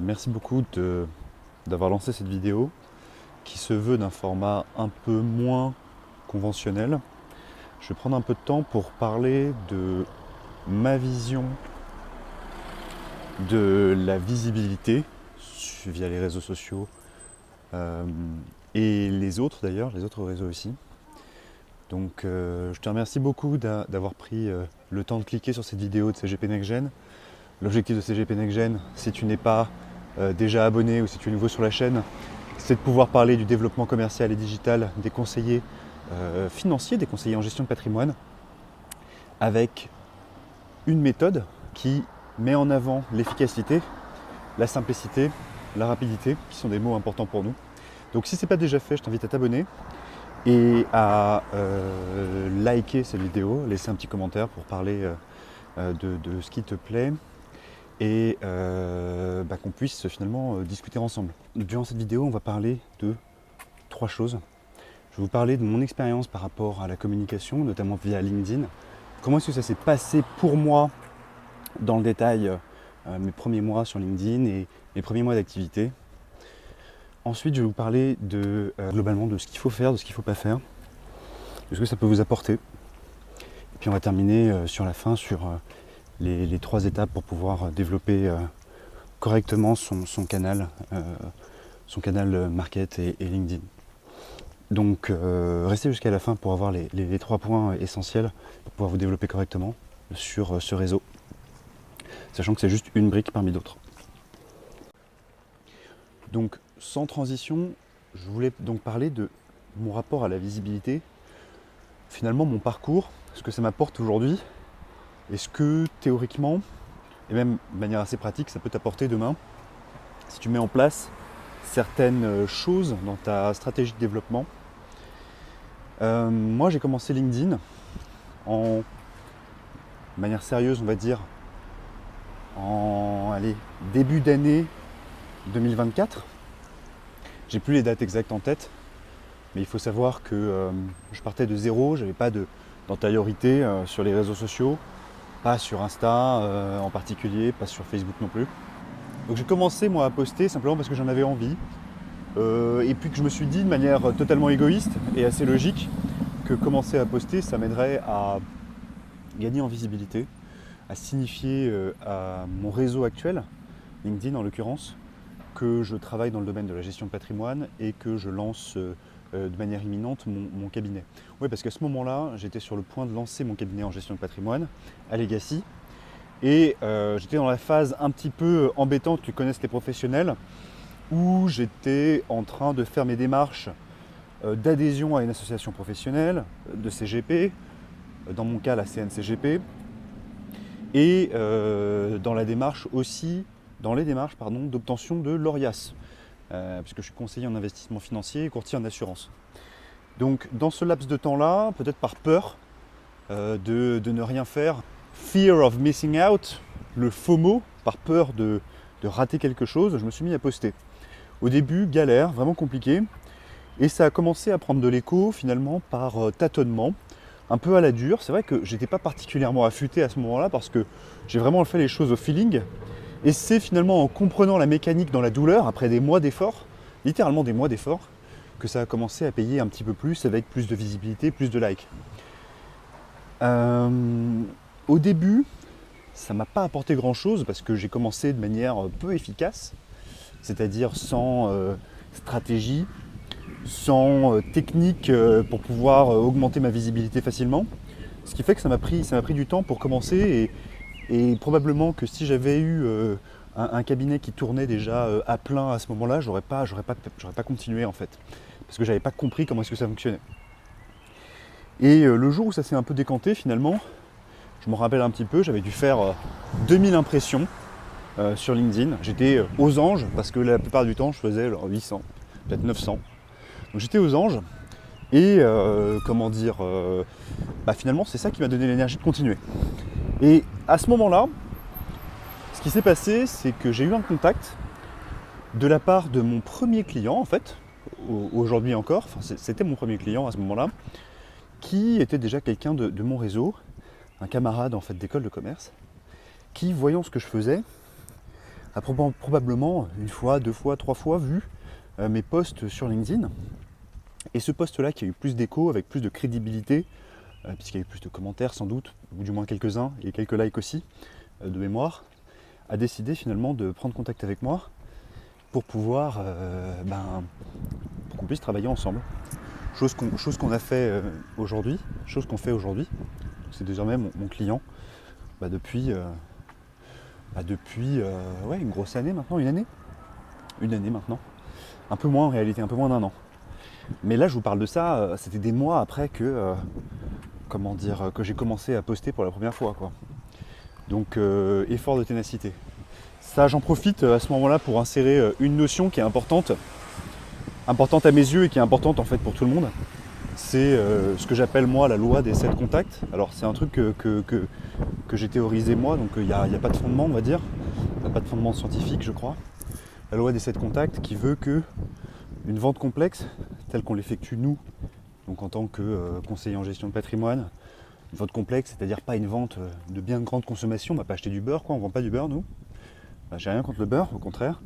Merci beaucoup d'avoir lancé cette vidéo qui se veut d'un format un peu moins conventionnel. Je vais prendre un peu de temps pour parler de ma vision de la visibilité via les réseaux sociaux et les autres d'ailleurs, les autres réseaux aussi. Donc je te remercie beaucoup d'avoir pris le temps de cliquer sur cette vidéo de CGP NextGen. L'objectif de CGP NextGen, si tu n'es pas déjà abonné ou si tu es nouveau sur la chaîne, c'est de pouvoir parler du développement commercial et digital des conseillers financiers, des conseillers en gestion de patrimoine, avec une méthode qui met en avant l'efficacité, la simplicité, la rapidité, qui sont des mots importants pour nous. Donc si ce n'est pas déjà fait, je t'invite à t'abonner et à liker cette vidéo, laisser un petit commentaire pour parler de ce qui te plaît et qu'on puisse finalement discuter ensemble. Durant cette vidéo, on va parler de 3 choses. Je vais vous parler de mon expérience par rapport à la communication, notamment via LinkedIn. Comment est-ce que ça s'est passé pour moi dans le détail, mes premiers mois sur LinkedIn et mes premiers mois d'activité. Ensuite, je vais vous parler globalement de ce qu'il faut faire, de ce qu'il ne faut pas faire, de ce que ça peut vous apporter. Et puis on va terminer sur la fin sur les 3 étapes pour pouvoir développer correctement son canal market et LinkedIn. Donc restez jusqu'à la fin pour avoir les 3 points essentiels pour pouvoir vous développer correctement sur ce réseau, sachant que c'est juste une brique parmi d'autres. Donc sans transition, je voulais donc parler de mon rapport à la visibilité, finalement mon parcours, ce que ça m'apporte aujourd'hui, et ce que théoriquement, et même de manière assez pratique, ça peut t'apporter demain, si tu mets en place certaines choses dans ta stratégie de développement. Moi j'ai commencé LinkedIn de manière sérieuse, on va dire, en début d'année 2024. J'ai plus les dates exactes en tête, mais il faut savoir que je partais de zéro, j'avais pas d'antériorité sur les réseaux sociaux, pas sur Insta en particulier, pas sur Facebook non plus. Donc j'ai commencé moi à poster simplement parce que j'en avais envie, et puis que je me suis dit de manière totalement égoïste et assez logique que commencer à poster ça m'aiderait à gagner en visibilité, à signifier à mon réseau actuel, LinkedIn en l'occurrence, que je travaille dans le domaine de la gestion de patrimoine et que je lance de manière imminente mon cabinet. Oui, parce qu'à ce moment-là, j'étais sur le point de lancer mon cabinet en gestion de patrimoine à Legacy et j'étais dans la phase un petit peu embêtante que connaissent les professionnels où j'étais en train de faire mes démarches d'adhésion à une association professionnelle, de CGP, dans mon cas la CNCGP, et dans les démarches d'obtention de l'ORIAS, puisque je suis conseiller en investissement financier et courtier en assurance. Donc dans ce laps de temps-là, peut-être par peur de ne rien faire, fear of missing out, le FOMO, par peur de rater quelque chose, je me suis mis à poster. Au début, galère, vraiment compliqué, et ça a commencé à prendre de l'écho finalement par tâtonnement, un peu à la dure. C'est vrai que j'étais pas particulièrement affûté à ce moment-là parce que j'ai vraiment fait les choses au feeling. Et c'est finalement en comprenant la mécanique dans la douleur, après des mois d'efforts, littéralement des mois d'efforts, que ça a commencé à payer un petit peu plus, avec plus de visibilité, plus de likes. Au début, ça m'a pas apporté grand-chose parce que j'ai commencé de manière peu efficace, c'est-à-dire sans stratégie, sans technique pour pouvoir augmenter ma visibilité facilement. Ce qui fait que ça m'a pris du temps pour commencer et probablement que si j'avais eu un cabinet qui tournait déjà à plein à ce moment-là, j'aurais pas continué en fait. Parce que j'avais pas compris comment est-ce que ça fonctionnait. Et le jour où ça s'est un peu décanté finalement, je me rappelle un petit peu, j'avais dû faire 2000 impressions sur LinkedIn. J'étais aux anges parce que la plupart du temps je faisais 800, peut-être 900. Donc j'étais aux anges et finalement c'est ça qui m'a donné l'énergie de continuer. Et à ce moment-là, ce qui s'est passé, c'est que j'ai eu un contact de la part de mon premier client en fait, aujourd'hui encore, c'était mon premier client à ce moment-là, qui était déjà quelqu'un de mon réseau, un camarade en fait d'école de commerce, qui voyant ce que je faisais, a probablement une fois, deux fois, trois fois vu mes posts sur LinkedIn. Et ce post-là qui a eu plus d'écho, avec plus de crédibilité, puisqu'il y a eu plus de commentaires sans doute, ou du moins quelques-uns, et quelques likes aussi, de mémoire, a décidé finalement de prendre contact avec moi pour pouvoir, pour qu'on puisse travailler ensemble. Chose qu'on a fait aujourd'hui, chose qu'on fait aujourd'hui. C'est désormais mon client depuis une grosse année maintenant, une année maintenant. Un peu moins en réalité, un peu moins d'un an. Mais là je vous parle de ça, c'était des mois après que j'ai commencé à poster pour la première fois, quoi. Donc effort de ténacité. Ça, j'en profite à ce moment-là pour insérer une notion qui est importante à mes yeux et qui est importante en fait pour tout le monde. C'est ce que j'appelle moi la loi des 7 contacts. Alors c'est un truc que j'ai théorisé moi, donc il n'y a pas de fondement, on va dire. Il n'y a pas de fondement scientifique, je crois. La loi des 7 contacts qui veut que une vente complexe, telle qu'on l'effectue nous, donc en tant que conseiller en gestion de patrimoine, une vente complexe, c'est-à-dire pas une vente de biens de grande consommation, on va pas acheter du beurre, quoi, on vend pas du beurre nous. J'ai rien contre le beurre, au contraire.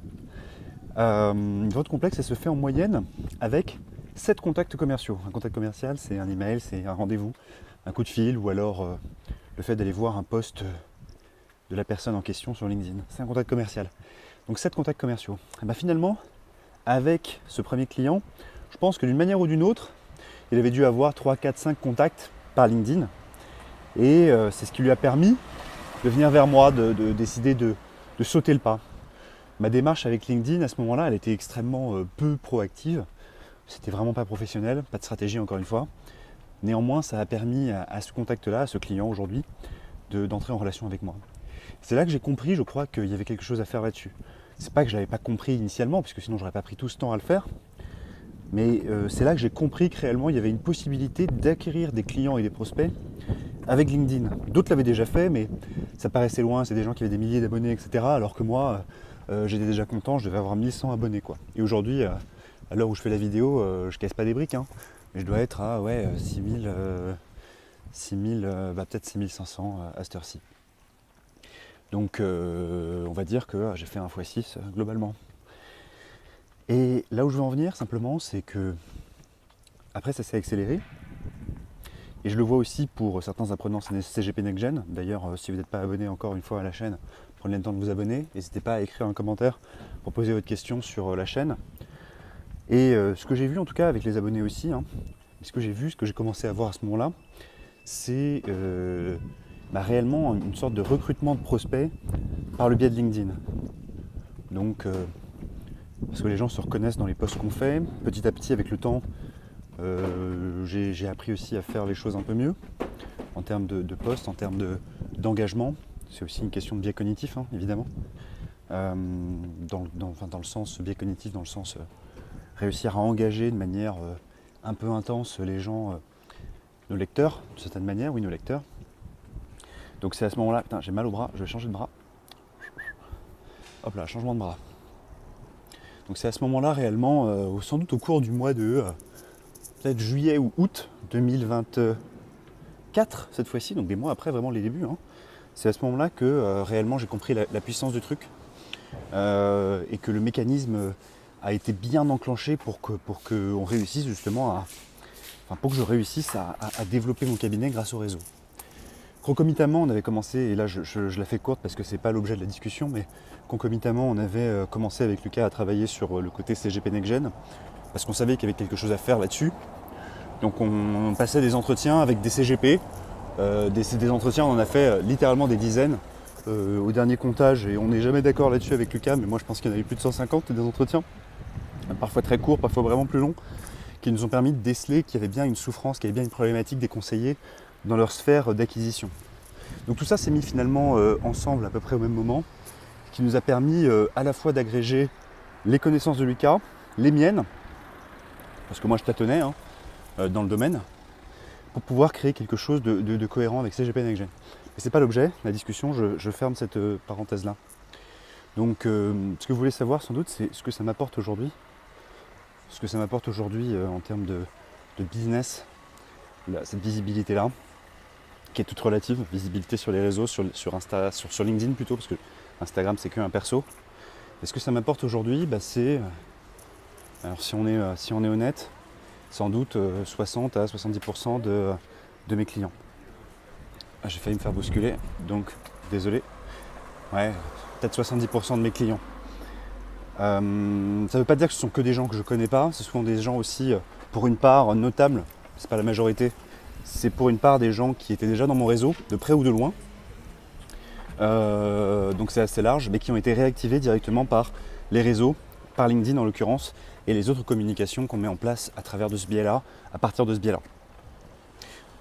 Une vente complexe, elle se fait en moyenne avec 7 contacts commerciaux. Un contact commercial, c'est un email, c'est un rendez-vous, un coup de fil, ou alors le fait d'aller voir un post de la personne en question sur LinkedIn. C'est un contact commercial. Donc 7 contacts commerciaux. Et finalement, avec ce premier client, je pense que d'une manière ou d'une autre, il avait dû avoir 3, 4, 5 contacts par LinkedIn. Et c'est ce qui lui a permis de venir vers moi, de décider de sauter le pas. Ma démarche avec LinkedIn à ce moment-là, elle était extrêmement peu proactive. C'était vraiment pas professionnel, pas de stratégie encore une fois. Néanmoins, ça a permis à ce contact-là, à ce client aujourd'hui, d'entrer en relation avec moi. C'est là que j'ai compris, je crois, qu'il y avait quelque chose à faire là-dessus. C'est pas que je l'avais pas compris initialement, puisque sinon j'aurais pas pris tout ce temps à le faire. Mais c'est là que j'ai compris que réellement il y avait une possibilité d'acquérir des clients et des prospects avec LinkedIn. D'autres l'avaient déjà fait, mais ça paraissait loin, c'est des gens qui avaient des milliers d'abonnés, etc. Alors que moi, j'étais déjà content, je devais avoir 1100 abonnés, quoi. Et aujourd'hui, à l'heure où je fais la vidéo, je casse pas des briques, hein, mais je dois être à 6000, peut-être 6500 à cette heure-ci. Donc on va dire que j'ai fait un x6 globalement. Et là où je veux en venir simplement, c'est que après ça s'est accéléré. Et je le vois aussi pour certains apprenants CGP NextGen. D'ailleurs, si vous n'êtes pas abonné encore une fois à la chaîne, prenez le temps de vous abonner. N'hésitez pas à écrire un commentaire pour poser votre question sur la chaîne. Et ce que j'ai vu en tout cas avec les abonnés aussi, ce que j'ai commencé à voir à ce moment-là, c'est réellement une sorte de recrutement de prospects par le biais de LinkedIn. Donc, parce que les gens se reconnaissent dans les posts qu'on fait, petit à petit avec le temps, j'ai appris aussi à faire les choses un peu mieux en termes de posts, en termes d'engagement. C'est aussi une question de biais cognitif, évidemment. Dans le sens biais cognitif, dans le sens réussir à engager de manière un peu intense les gens, nos lecteurs, de certaine manière, oui, nos lecteurs. Donc c'est à ce moment-là, putain, j'ai mal au bras, je vais changer de bras. Hop là, changement de bras. Donc c'est à ce moment-là réellement, sans doute au cours du mois de peut-être juillet ou août 2024 cette fois-ci, donc des mois après vraiment les débuts. C'est à ce moment-là que réellement j'ai compris la puissance du truc et que le mécanisme a été bien enclenché pour qu'on réussisse justement pour que je réussisse à développer mon cabinet grâce au réseau. Concomitamment, on avait commencé, et là je la fais courte parce que c'est pas l'objet de la discussion, mais concomitamment on avait commencé avec Lucas à travailler sur le côté CGP NextGen parce qu'on savait qu'il y avait quelque chose à faire là-dessus. Donc on passait des entretiens avec des CGP, des entretiens, on en a fait littéralement des dizaines au dernier comptage, et on n'est jamais d'accord là-dessus avec Lucas, mais moi je pense qu'il y en avait plus de 150 des entretiens, parfois très courts, parfois vraiment plus longs, qui nous ont permis de déceler qu'il y avait bien une souffrance, qu'il y avait bien une problématique des conseillers dans leur sphère d'acquisition. Donc tout ça s'est mis finalement ensemble à peu près au même moment, qui nous a permis à la fois d'agréger les connaissances de Lucas, les miennes, parce que moi je tâtonnais dans le domaine, pour pouvoir créer quelque chose de cohérent avec CGP NextGen. Mais c'est pas l'objet, la discussion, je ferme cette parenthèse-là. Donc ce que vous voulez savoir sans doute, c'est ce que ça m'apporte aujourd'hui. Ce que ça m'apporte aujourd'hui en termes de business, cette visibilité-là, qui est toute relative, visibilité sur les réseaux, sur LinkedIn plutôt, parce que Instagram c'est qu'un perso. Et ce que ça m'apporte aujourd'hui, c'est, alors si on est honnête, sans doute 60 à 70% de mes clients. Ah, j'ai failli me faire bousculer, donc désolé. Ouais, peut-être 70% de mes clients. Ça ne veut pas dire que ce sont que des gens que je ne connais pas, c'est souvent des gens aussi, pour une part notables, c'est pas la majorité, c'est pour une part des gens qui étaient déjà dans mon réseau, de près ou de loin. Donc c'est assez large, mais qui ont été réactivés directement par les réseaux, par LinkedIn en l'occurrence, et les autres communications qu'on met en place à travers de ce biais-là, à partir de ce biais-là.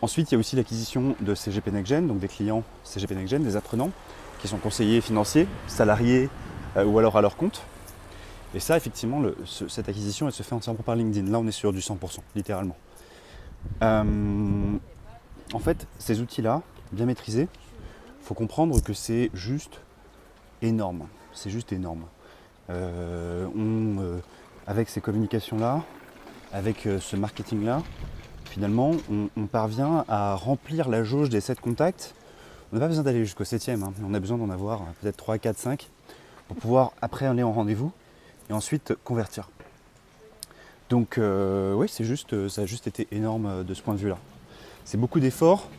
Ensuite, il y a aussi l'acquisition de CGP NextGen, donc des clients CGP NextGen, des apprenants, qui sont conseillers financiers, salariés ou alors à leur compte. Et ça, effectivement, cette acquisition, elle se fait entièrement par LinkedIn. Là, on est sur du 100%, littéralement. En fait, ces outils-là, bien maîtrisés, il faut comprendre que c'est juste énorme. C'est juste énorme. Avec ces communications-là, avec ce marketing-là, finalement, on parvient à remplir la jauge des 7 contacts. On n'a pas besoin d'aller jusqu'au 7e, hein, mais on a besoin d'en avoir peut-être 3, 4, 5 pour pouvoir après aller en rendez-vous et ensuite convertir. Donc oui, ça a juste été énorme de ce point de vue-là. C'est beaucoup d'efforts,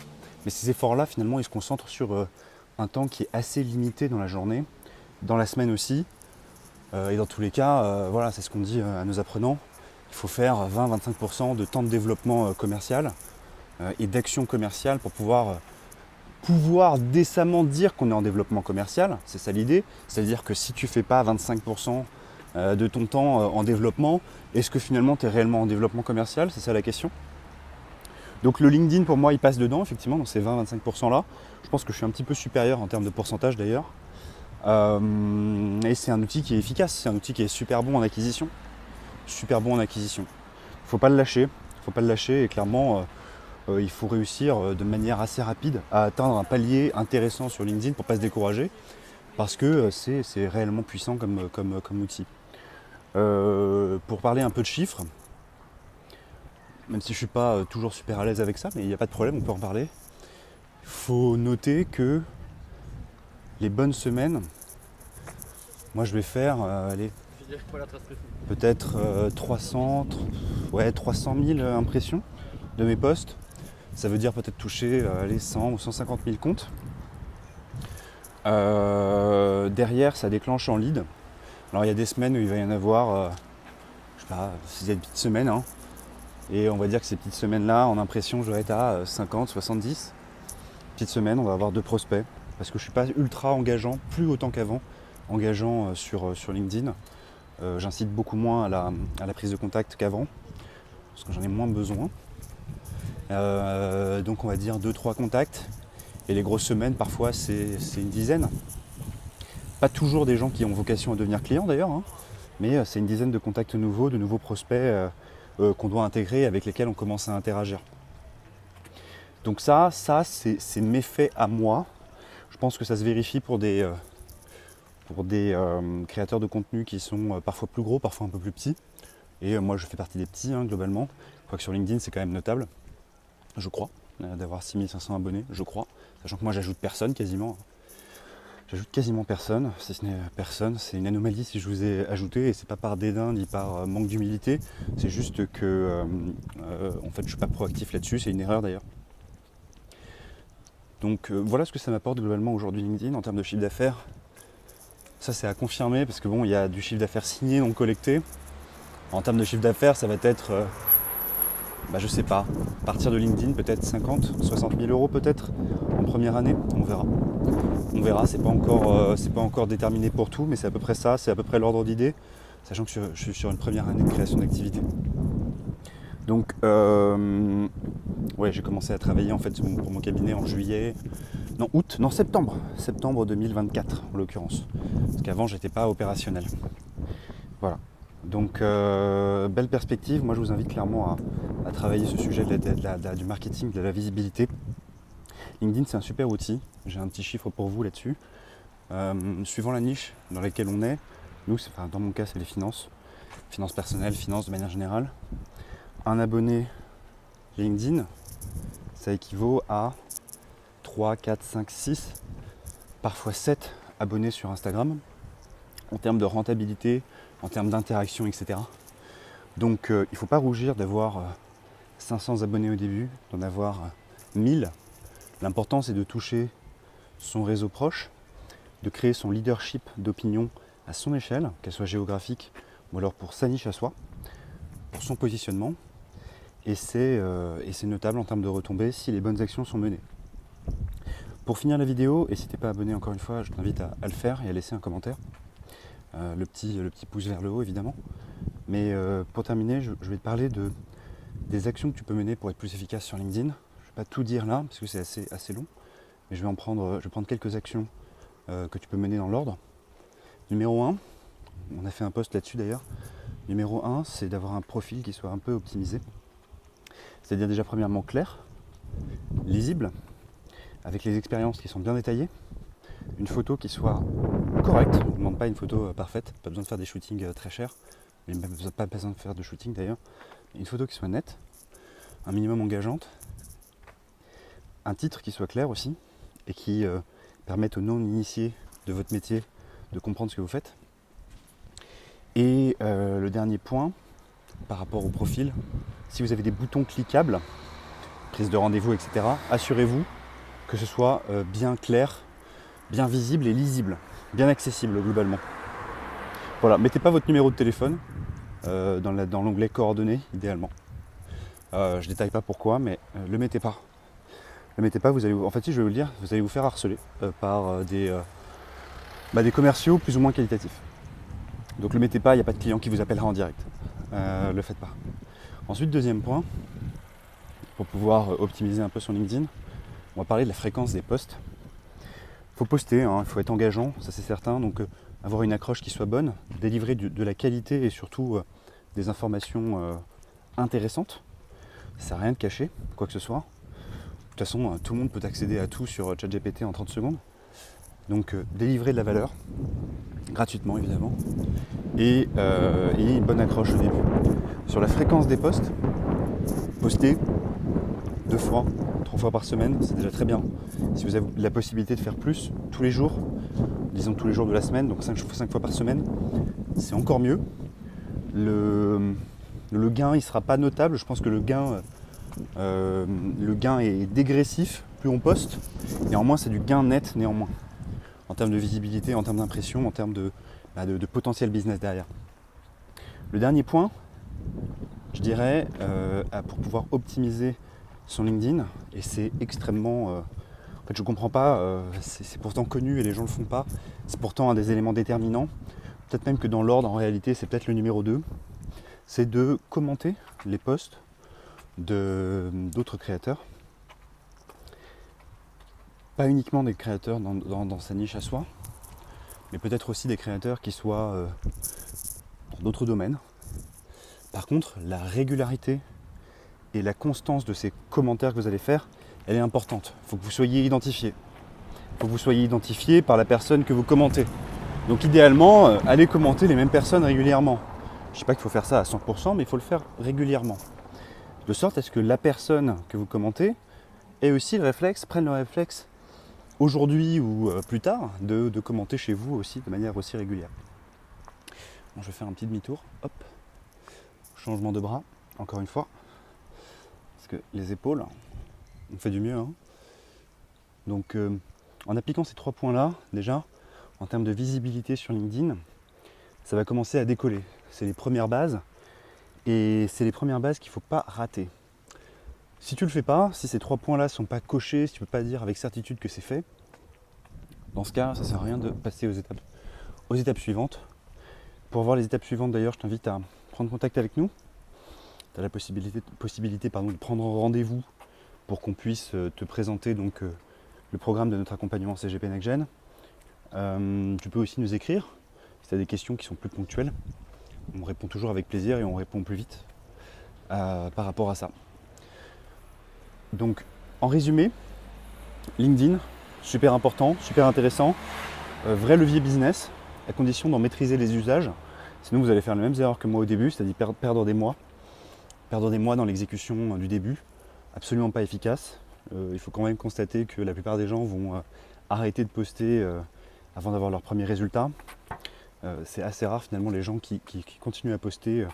mais ces efforts-là, finalement, ils se concentrent sur un temps qui est assez limité dans la journée, dans la semaine aussi. Et dans tous les cas, voilà, c'est ce qu'on dit à nos apprenants. Il faut faire 20-25% de temps de développement commercial et d'action commerciale pour pouvoir décemment dire qu'on est en développement commercial. C'est ça l'idée. C'est-à-dire que si tu ne fais pas 25% de ton temps en développement, est-ce que finalement tu es réellement en développement commercial? C'est ça la question. Donc le LinkedIn pour moi il passe dedans effectivement dans ces 20-25% là. Je pense que je suis un petit peu supérieur en termes de pourcentage d'ailleurs. Et c'est un outil qui est efficace, c'est un outil qui est super bon en acquisition. Super bon en acquisition. Faut pas le lâcher. Faut pas le lâcher et clairement il faut réussir de manière assez rapide à atteindre un palier intéressant sur LinkedIn pour ne pas se décourager parce que c'est réellement puissant comme outil. Pour parler un peu de chiffres, même si je ne suis pas toujours super à l'aise avec ça, mais il n'y a pas de problème, on peut en parler. Il faut noter que les bonnes semaines, moi je vais faire peut-être 300 000 impressions de mes posts. Ça veut dire peut-être toucher les 100 ou 150 000 comptes. Derrière, ça déclenche en lead. Alors il y a des semaines où il va y en avoir, je sais pas, c'est des petites semaines, hein. Et on va dire que ces petites semaines-là, en impression, je vais être à 50, 70. Petites semaines, on va avoir 2 prospects. Parce que je ne suis pas ultra engageant, plus autant qu'avant, engageant sur LinkedIn. J'incite beaucoup moins à la prise de contact qu'avant, parce que j'en ai moins besoin. Donc on va dire 2-3 contacts. Et les grosses semaines, parfois, c'est une dizaine. Pas toujours des gens qui ont vocation à devenir clients d'ailleurs, hein, mais c'est une dizaine de contacts nouveaux, de nouveaux prospects qu'on doit intégrer, avec lesquels on commence à interagir. Donc ça c'est mes faits à moi. Je pense que ça se vérifie pour des créateurs de contenu qui sont parfois plus gros, parfois un peu plus petits. Et moi je fais partie des petits, hein, globalement. Je crois que sur LinkedIn c'est quand même notable, je crois, d'avoir 6500 abonnés, je crois. Sachant que moi j'ajoute personne quasiment. J'ajoute quasiment personne, si ce n'est personne, c'est une anomalie si je vous ai ajouté et c'est pas par dédain ni par manque d'humilité, c'est juste que en fait je suis pas proactif là-dessus, c'est une erreur d'ailleurs. Donc voilà ce que ça m'apporte globalement aujourd'hui LinkedIn en termes de chiffre d'affaires. Ça c'est à confirmer parce que bon, il y a du chiffre d'affaires signé non collecté. En termes de chiffre d'affaires, ça va être je sais pas, à partir de LinkedIn peut-être 50, 60 000 euros peut-être en première année, on verra. On verra, c'est pas encore déterminé pour tout, mais c'est à peu près ça, c'est à peu près l'ordre d'idée, sachant que je suis sur une première année de création d'activité. Donc j'ai commencé à travailler en fait pour mon cabinet en septembre 2024 en l'occurrence, parce qu'avant j'étais pas opérationnel. Voilà. Donc belle perspective, moi je vous invite clairement à travailler ce sujet du marketing, de la visibilité. LinkedIn c'est un super outil, j'ai un petit chiffre pour vous là-dessus. Suivant la niche dans laquelle on est, nous, dans mon cas c'est les finances personnelles, finances de manière générale. Un abonné LinkedIn, ça équivaut à 3, 4, 5, 6, parfois 7 abonnés sur Instagram. en termes de rentabilité, en termes d'interaction, etc. Donc il ne faut pas rougir d'avoir 500 abonnés au début, d'en avoir 1000. L'important c'est de toucher son réseau proche, de créer son leadership d'opinion à son échelle, qu'elle soit géographique ou alors pour sa niche à soi, pour son positionnement. Et c'est notable en termes de retombées si les bonnes actions sont menées. Pour finir la vidéo, et si tu n'es pas abonné encore une fois, je t'invite à le faire et à laisser un commentaire. Le petit pouce vers le haut évidemment. Mais pour terminer, je vais te parler des actions que tu peux mener pour être plus efficace sur LinkedIn. Je ne vais pas tout dire là parce que c'est assez long, mais je vais prendre quelques actions que tu peux mener dans l'ordre. Numéro 1, on a fait un post là-dessus d'ailleurs. Numéro 1, c'est d'avoir un profil qui soit un peu optimisé. C'est-à-dire déjà premièrement clair, lisible, avec les expériences qui sont bien détaillées, une photo qui soit correcte, on ne demande pas une photo parfaite, pas besoin de faire des shootings très chers, mais pas besoin de faire de shooting d'ailleurs, une photo qui soit nette, un minimum engageante, un titre qui soit clair aussi, et qui permette aux non-initiés de votre métier de comprendre ce que vous faites. Et le dernier point, par rapport au profil, si vous avez des boutons cliquables, prise de rendez-vous, etc., assurez-vous que ce soit bien clair, bien visible et lisible, bien accessible globalement. Voilà, mettez pas votre numéro de téléphone dans l'onglet coordonnées idéalement. Je détaille pas pourquoi, mais le mettez pas. Le mettez pas, en fait si je vais vous le dire, vous allez vous faire harceler par des commerciaux plus ou moins qualitatifs. Donc le mettez pas, il n'y a pas de client qui vous appellera en direct. Le faites pas. Ensuite, deuxième point, pour pouvoir optimiser un peu son LinkedIn, on va parler de la fréquence des posts. Il faut poster, il faut être engageant, ça c'est certain, donc avoir une accroche qui soit bonne, délivrer de la qualité et surtout des informations intéressantes. Ça sert à rien de cacher, quoi que ce soit. De toute façon, tout le monde peut accéder à tout sur ChatGPT en 30 secondes. Donc délivrer de la valeur, gratuitement évidemment, et une bonne accroche au début. Sur la fréquence des posts, poster 2 fois, 3 fois par semaine, c'est déjà très bien. Si vous avez la possibilité de faire plus tous les jours, disons tous les jours de la semaine, donc 5 fois par semaine, c'est encore mieux. Le gain, il ne sera pas notable. Je pense que le gain est dégressif, plus on poste. Néanmoins, c'est du gain net néanmoins. En termes de visibilité, en termes d'impression, en termes de potentiel business derrière. Le dernier point, je dirais, pour pouvoir optimiser son LinkedIn, et c'est extrêmement... en fait, je ne comprends pas, c'est pourtant connu et les gens ne le font pas. C'est pourtant un des éléments déterminants. Peut-être même que dans l'ordre, en réalité, c'est peut-être le numéro 2. C'est de commenter les posts d'autres créateurs. Pas uniquement des créateurs dans sa niche à soi, mais peut-être aussi des créateurs qui soient dans d'autres domaines. Par contre, la régularité et la constance de ces commentaires que vous allez faire, elle est importante. Il faut que vous soyez identifié. Il faut que vous soyez identifié par la personne que vous commentez. Donc idéalement, allez commenter les mêmes personnes régulièrement. Je ne dis pas qu'il faut faire ça à 100%, mais il faut le faire régulièrement. De sorte à ce que la personne que vous commentez ait aussi prenne le réflexe aujourd'hui ou plus tard de commenter chez vous aussi de manière aussi régulière. Bon, je vais faire un petit demi-tour. Hop. Changement de bras, encore une fois. Parce que les épaules, on fait du mieux. Hein. Donc en appliquant ces 3 points-là, déjà, en termes de visibilité sur LinkedIn, ça va commencer à décoller. C'est les premières bases. Et c'est les premières bases qu'il ne faut pas rater. Si tu ne le fais pas, si ces 3 points-là ne sont pas cochés, si tu ne peux pas dire avec certitude que c'est fait, dans ce cas, ça ne sert à rien de passer aux étapes suivantes. Pour voir les étapes suivantes, d'ailleurs, je t'invite à prendre contact avec nous. Tu as la possibilité de prendre rendez-vous pour qu'on puisse te présenter donc, le programme de notre accompagnement CGP Next Gen. Tu peux aussi nous écrire si tu as des questions qui sont plus ponctuelles. On répond toujours avec plaisir et on répond plus vite par rapport à ça. Donc, en résumé, LinkedIn, super important, super intéressant, vrai levier business, à condition d'en maîtriser les usages. Sinon, vous allez faire les mêmes erreurs que moi au début, c'est-à-dire perdre des mois dans l'exécution du début, absolument pas efficace. Il faut quand même constater que la plupart des gens vont arrêter de poster avant d'avoir leurs premiers résultats. C'est assez rare finalement les gens qui continuent à poster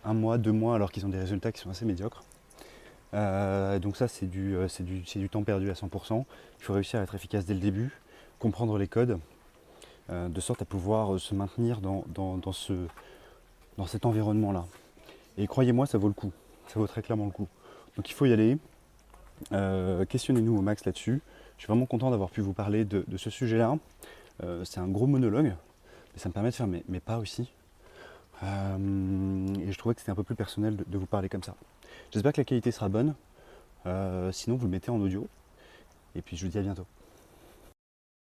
1 mois, 2 mois alors qu'ils ont des résultats qui sont assez médiocres. Donc ça c'est du temps perdu à 100%. Il faut réussir à être efficace dès le début, comprendre les codes, de sorte à pouvoir se maintenir dans cet environnement-là. Et croyez-moi, ça vaut le coup. Ça vaut très clairement le coup. Donc il faut y aller. Questionnez-nous au max là-dessus. Je suis vraiment content d'avoir pu vous parler de ce sujet-là. C'est un gros monologue, mais ça me permet de faire mes pas aussi. Et je trouvais que c'était un peu plus personnel de vous parler comme ça. J'espère que la qualité sera bonne. Sinon, vous le mettez en audio. Et puis je vous dis à bientôt.